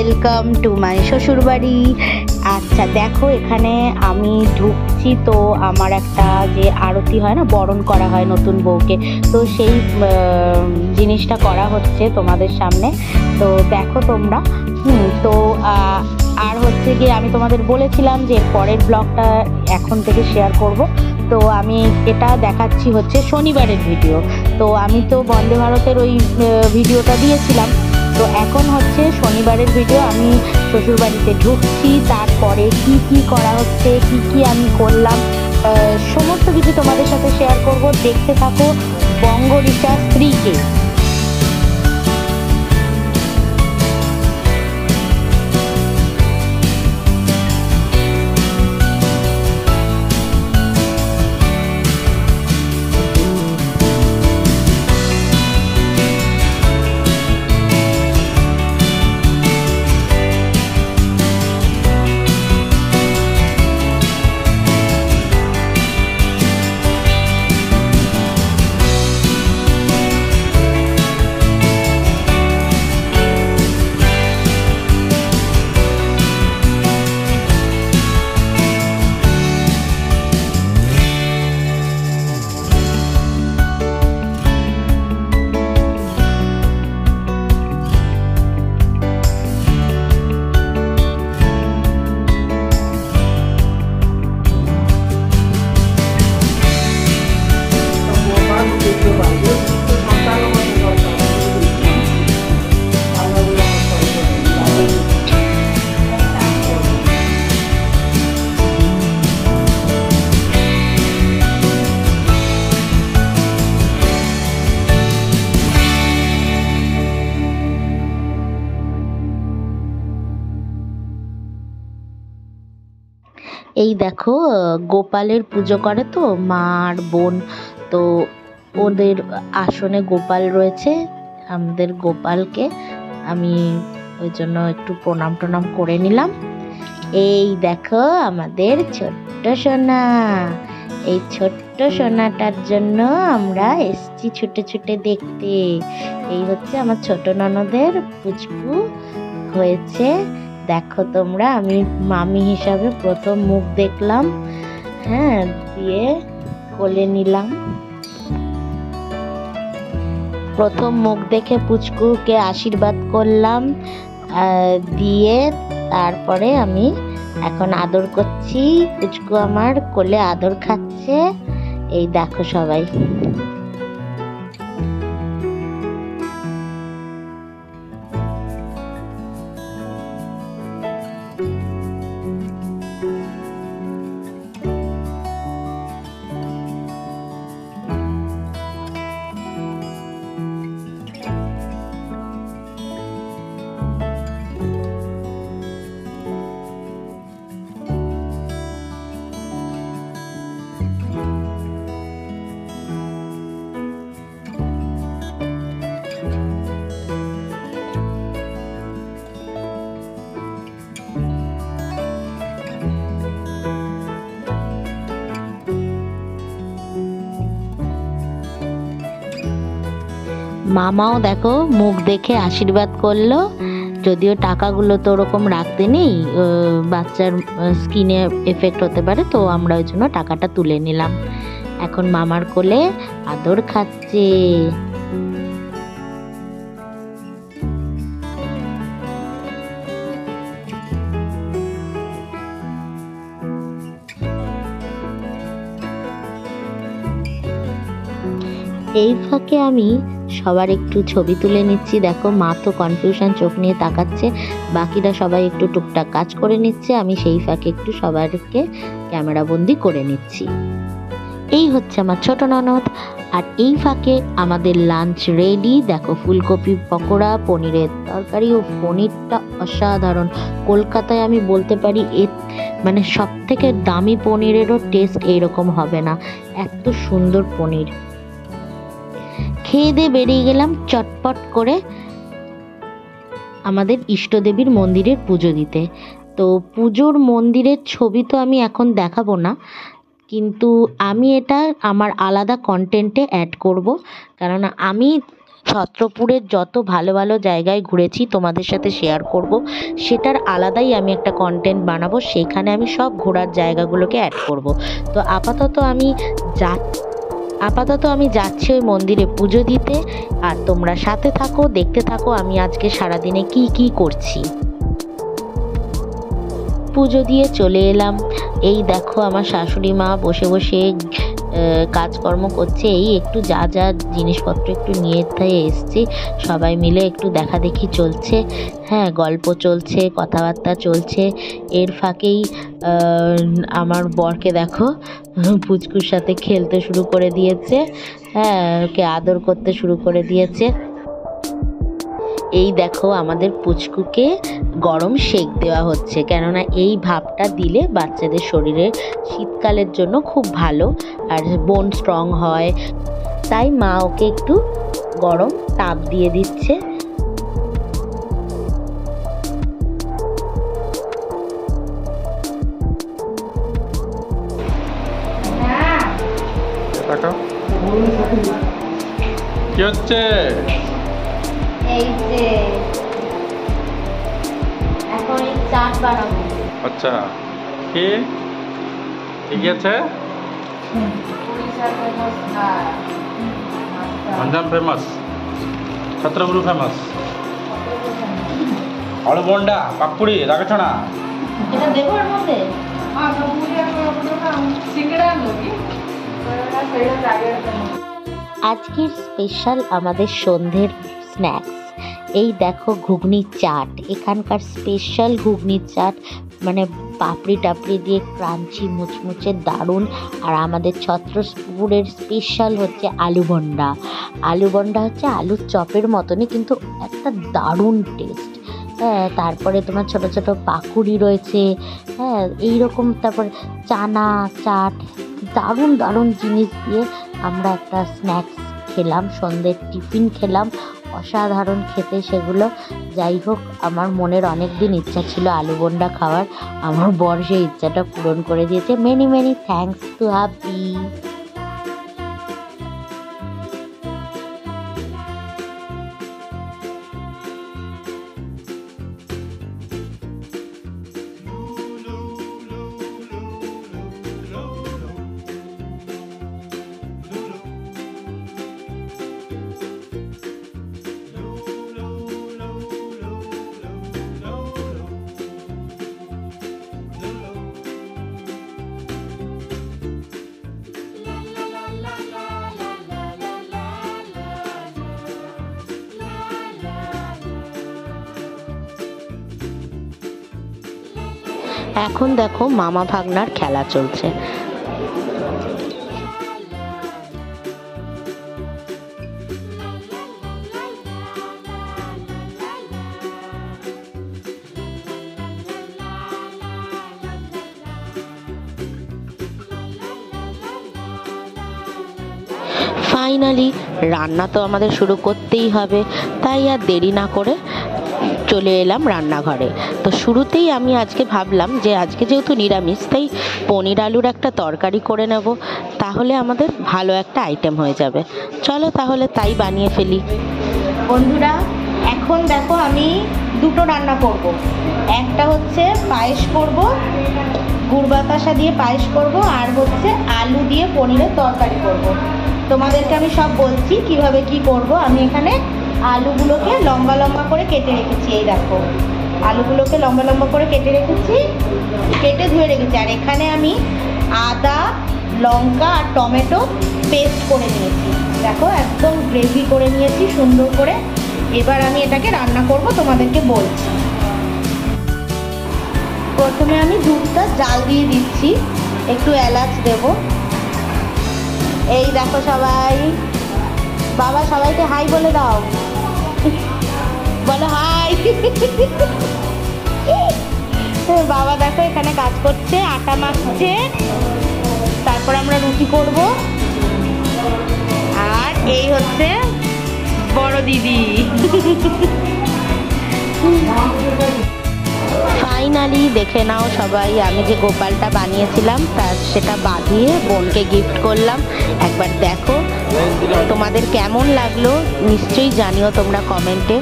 Welcome to my শ্বশুরবাড়ি। আচ্ছা দেখো, এখানে আমি ঢুকছি তো আমার একটা যে আরতি হয় না, বরণ করা হয় নতুন বউকে, তো সেই জিনিসটা করা হচ্ছে তোমাদের সামনে। তো দেখো তোমরা। তো আর হচ্ছে গিয়ে আমি তোমাদের বলেছিলাম যে পরের ব্লগটা এখন থেকে শেয়ার করব। তো আমি এটা দেখাচ্ছি হচ্ছে শনিবারের ভিডিও। তো আমি তো বন্দে ভারতের ওই ভিডিওটা দিয়েছিলাম, তো এখন হচ্ছে শনিবারের ভিডিও। আমি শ্বশুরবাড়িতে ঢুকছি, তারপরে কি কি করা হচ্ছে, কি কি আমি করলাম, সমস্ত কিছু তোমাদের সাথে শেয়ার করব। দেখতে থাকো বঙ্গরিচা স্ত্রীকে। এই দেখো, গোপালের পুজো করে তো মা আর বোন, তো ওদের আসনে গোপাল রয়েছে। আমাদের গোপালকে আমি ওই জন্য একটু প্রণাম টনাম করে নিলাম। এই দেখো আমাদের ছোট্ট সোনা, এই ছোট্ট সোনাটার জন্য আমরা এসছি ছুটে ছুটে দেখতে। এই হচ্ছে আমার ছোট ননদের পুচকু হয়েছে। দেখো তোমরা, আমি মামি হিসাবে প্রথম মুখ দেখলাম, হ্যাঁ, দিয়ে কোলে নিলাম। প্রথম মুখ দেখে পুচকুকে আশীর্বাদ করলাম, দিয়ে তারপরে আমি এখন আদর করছি। পুচকু আমার কোলে আদর খাচ্ছে। এই দেখো সবাই। মামাও দেখো মুখ দেখে আশীর্বাদ করলো, যদিও টাকাগুলো তো ওরকম রাখতে নেই, বাচ্চার স্কিনে এফেক্ট হতে পারে, তো আমরা ওই জন্য টাকাটা তুলে নিলাম। এখন মামার কোলে আদর খাচ্ছে। এই ফাঁকে আমি সবার একটু ছবি তুলে নিচ্ছি। দেখো মা তো কনফিউশন চোখ নিয়ে তাকাচ্ছে, বাকিরা সবাই একটু টুকটাক কাজ করে নিচ্ছে, আমি সেই ফাঁকে একটু সবাইকে ক্যামেরা বন্দি করে নিচ্ছি। এই হচ্ছে আমার ছোট ননদ। আর এই ফাঁকে আমাদের লাঞ্চ রেডি। দেখো ফুলকপি পকোড়া, পনিরের তরকারি, ও পনিরটা অসাধারণ। কলকাতায় আমি বলতে পারি মানে সব থেকে দামি পনিরেরও টেস্ট এইরকম হবে না, এত সুন্দর পনির। খেয়ে দিয়ে বেরিয়ে গেলাম চটপট করে আমাদের ইষ্টদেবীর মন্দিরের পুজো দিতে। তো পুজোর মন্দিরের ছবি তো আমি এখন দেখাবো না, কিন্তু আমি এটা আমার আলাদা কন্টেন্টে অ্যাড করব, কারণ আমি ছত্রপুরের যত ভালো ভালো জায়গায় ঘুরেছি তোমাদের সাথে শেয়ার করব, সেটার আলাদাই আমি একটা কন্টেন্ট বানাবো, সেখানে আমি সব ঘোরার জায়গাগুলোকে অ্যাড করব। তো যা আপাতত আমি যাচ্ছি ওই মন্দিরে পুজো দিতে। আর তোমরা সাথে থাকো, দেখতে থাকো আমি আজকে সারাদিনে কি কি করছি। পুজো দিয়ে চলে এলাম। এই দেখো আমার শাশুড়ি মা বসে বসে কাজকর্ম করছে। এই একটু যা যা জিনিসপত্র একটু নিয়ে এসছি, সবাই মিলে একটু দেখা দেখি চলছে। হ্যাঁ, গল্প চলছে, কথাবার্তা চলছে। এর ফাঁকেই আমার বরকে দেখো পুচকুর সাথে খেলতে শুরু করে দিয়েছে। হ্যাঁ, ওকে আদর করতে শুরু করে দিয়েছে। এই দেখো আমাদের পুচকুকে গরম সেক দেওয়া হচ্ছে, কেননা এই ভাপটা দিলে বাচ্চাদের শরীরে শীতকালের জন্য খুব ভালো, আর বোন স্ট্রং হয়। তাই মা ওকে একটু গরম তাপ দিয়ে দিচ্ছে। কি হচ্ছে? এই যে এখন এই চাট বানাবো। আচ্ছা, কি ঠিক আছে? Ganjam famous, Chhatrapur famous. আলু বন্ডা, পাকুড়ি রাখছ না? এটা দেবো এর মধ্যে। আজকের স্পেশাল আমাদের সন্ধ্যের স্ন্যাক্স, এই দেখো ঘুগনির চাট। এখানকার স্পেশাল ঘুগনির চাট, মানে পাপড়ি টাপড়ি দিয়ে ক্রাঞ্চি মুচমুচে দারুণ। আর আমাদের ছত্রপুরের স্পেশাল হচ্ছে আলু বন্ডা। আলু বন্ডা হচ্ছে আলুর চপের মতনই, কিন্তু একটা দারুণ টেস্ট। হ্যাঁ, তারপরে তোমার ছোট ছোট পাকুড়ি রয়েছে। হ্যাঁ, এইরকম, তারপর চানা চাট, দারুণ দারুণ জিনিস দিয়ে আমরা একটা স্ন্যাক্স খেলাম, সন্ধ্যের টিফিন খেলাম। অসাধারণ খেতে সেগুলো। যাই হোক, আমার মনের অনেক দিন ইচ্ছা ছিল আলু বন্ডা খাওয়ার, আমার বর সেই ইচ্ছাটা পূরণ করে দিয়েছে। মেনি মেনি থ্যাঙ্কস টু হাবি। এখন দেখো মামা ভাগ্নার খেলা চলছে। ফাইনালি রান্না তো আমাদের শুরু করতেই হবে, তাই আর দেরি না করে চলে এলাম রান্নাঘরে। তো শুরুতেই আমি আজকে ভাবলাম যে আজকে যেহেতু নিরামিষ, তাই পনির আলুর একটা তরকারি করে নেব, তাহলে আমাদের ভালো একটা আইটেম হয়ে যাবে। চলো তাহলে তাই বানিয়ে ফেলি। বন্ধুরা, এখন দেখো আমি দুটো রান্না করব। একটা হচ্ছে পায়েস করব, গুড় বাতাসা দিয়ে পায়েস করব, আর হচ্ছে আলু দিয়ে পনিরের তরকারি করব। তোমাদেরকে আমি সব বলছি কিভাবে কি করব। আমি এখানে আলুগুলোকে লম্বা লম্বা করে কেটে রেখেছি। এই দেখো, আলুগুলোকে লম্বা লম্বা করে কেটে রেখেছি, কেটে ধুয়ে রেখেছি। আর এখানে আমি আদা, লঙ্কা আর টমেটো পেস্ট করে নিয়েছি। দেখো, একদম গ্রেভি করে নিয়েছি সুন্দর করে। এবার আমি এটাকে রান্না করব, তোমাদেরকে বলছি। প্রথমে আমি দুধটা জাল দিয়ে দিচ্ছি, একটু এলাচ দেব। এই দেখো সবাই, বাবা সবাইকে হাই বলে দাও, বলো হাই। বাবা দেখো এখানে কাজ করছে, আটা মাখছে, তারপর আমরা রুটি করব। আর এই হচ্ছে বড় দিদি। ফাইনালি দেখে নাও সবাই, আমি যে গোপালটা বানিয়েছিলাম সেটা বাঁধিয়ে বোনকে গিফট করলাম। একবার দেখো তোমাদের কেমন লাগলো নিশ্চয়ই জানিও তোমরা কমেন্টে।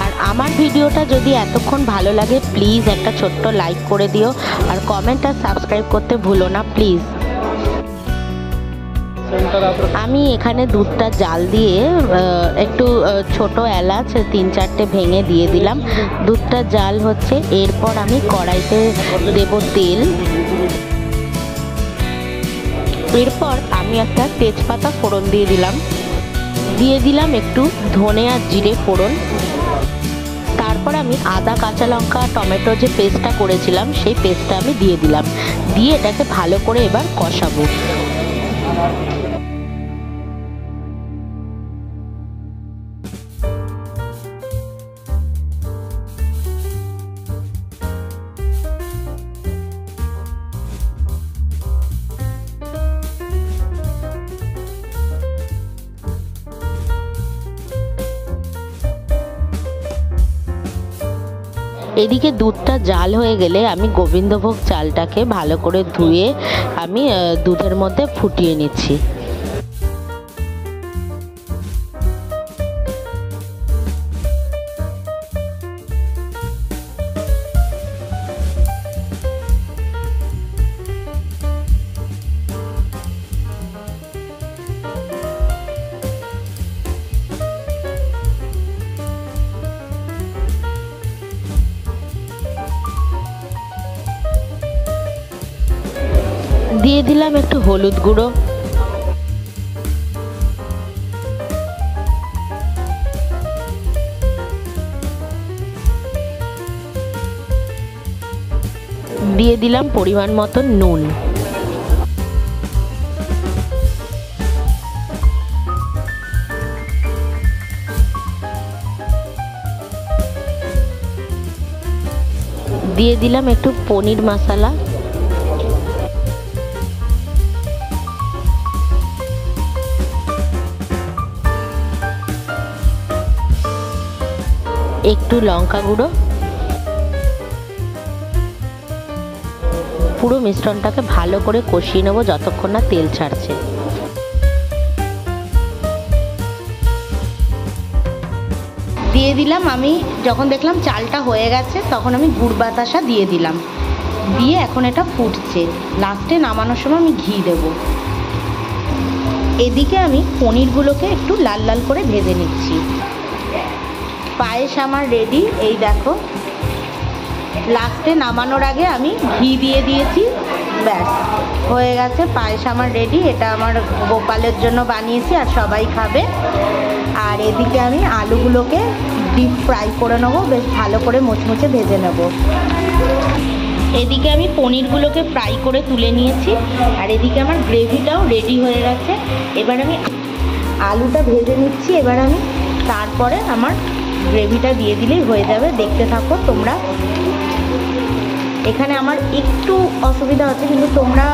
আর আমার ভিডিওটা যদি এতক্ষণ ভালো লাগে প্লিজ একটা ছোট্ট লাইক করে দিও, আর কমেন্ট আর সাবস্ক্রাইব করতে ভুলো না প্লিজ। আমি এখানে দুধটা জাল দিয়ে একটু ছোট এলাচ 3-4টে ভেঙে দিয়ে দিলাম। দুধটা জাল হচ্ছে, এরপর আমি কড়াইতে দেব তেল। এরপর আমি একটা তেজপাতা ফোড়ন দিয়ে দিলাম একটু ধনে আর জিরে ফোড়ন। তারপর আমি আদা, কাঁচা লঙ্কা, টমেটো যে পেস্টটা করেছিলাম সেই পেস্টটা আমি দিয়ে দিলাম। দিয়ে এটাকে ভালো করে এবার কষাবো। এদিকে দুধটা জাল হয়ে গেলে আমি গোবিন্দভোগ চালটাকে ভালো করে ধুয়ে আমি দুধের মধ্যে ফুটিয়ে নিচ্ছি। দিয়ে দিলাম একটু হলুদ গুঁড়ো, দিয়ে দিলাম পরিমাণ মতো নুন। দিয়ে দিলাম একটু পনির মশলা। একটু লঙ্কা গুঁড়ো। পুরো মিশ্রণটাকে ভালো করে কষিয়ে নেব যতক্ষণ না তেল ছাড়ছে। দিয়ে দিলাম আমি যখন দেখলাম চালটা হয়ে গেছে তখন আমি গুড় বাতাসা দিয়ে দিলাম। দিয়ে এখন এটা ফুটছে, লাস্টে নামানোর সময় আমি ঘি দেব। এদিকে আমি পনিরগুলোকে একটু লাল লাল করে ভেজে নিচ্ছি। পায়েস আমার রেডি, এই দেখো। লাস্টে নামানোর আগে আমি ঘি দিয়ে দিয়েছি, ব্যাস হয়ে গেছে। পায়েস আমার রেডি। এটা আমার গোপালের জন্য বানিয়েছি আর সবাই খাবে। আর এদিকে আমি আলুগুলোকে ডিপ ফ্রাই করে নেবো, বেশ ভালো করে মুচমুচে ভেজে নেব। এদিকে আমি পনিরগুলোকে ফ্রাই করে তুলে নিয়েছি, আর এদিকে আমার গ্রেভিটাও রেডি হয়ে গেছে। এবার আমি আলুটা ভেজে নিচ্ছি। এবার আমি তারপরে আমার গ্রেভিটা দিয়ে দিলেই হয়ে যাবে। দেখতে থাকো তোমরা। এখানে আমার একটু অসুবিধা হচ্ছে, কিন্তু তোমরা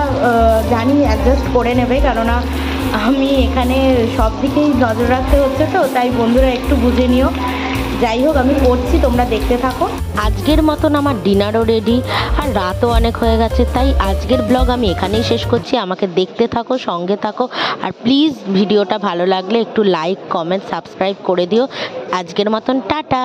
জানি অ্যাডজাস্ট করে নেবে, কেননা আমি এখানে সব দিকেই নজর রাখতে হচ্ছে, তো তাই বন্ধুরা একটু বুঝে নিও। যাই হোক, আমি করছি, তোমরা দেখতে থাকো। আজকের মতন আমার ডিনারও রেডি, আর রাতও অনেক হয়ে গেছে, তাই আজকের ব্লগ আমি এখানেই শেষ করছি। আমাকে দেখতে থাকো, সঙ্গে থাকো, আর প্লিজ ভিডিওটা ভালো লাগলে একটু লাইক, কমেন্ট, সাবস্ক্রাইব করে দিও। আজকের মতন টাটা।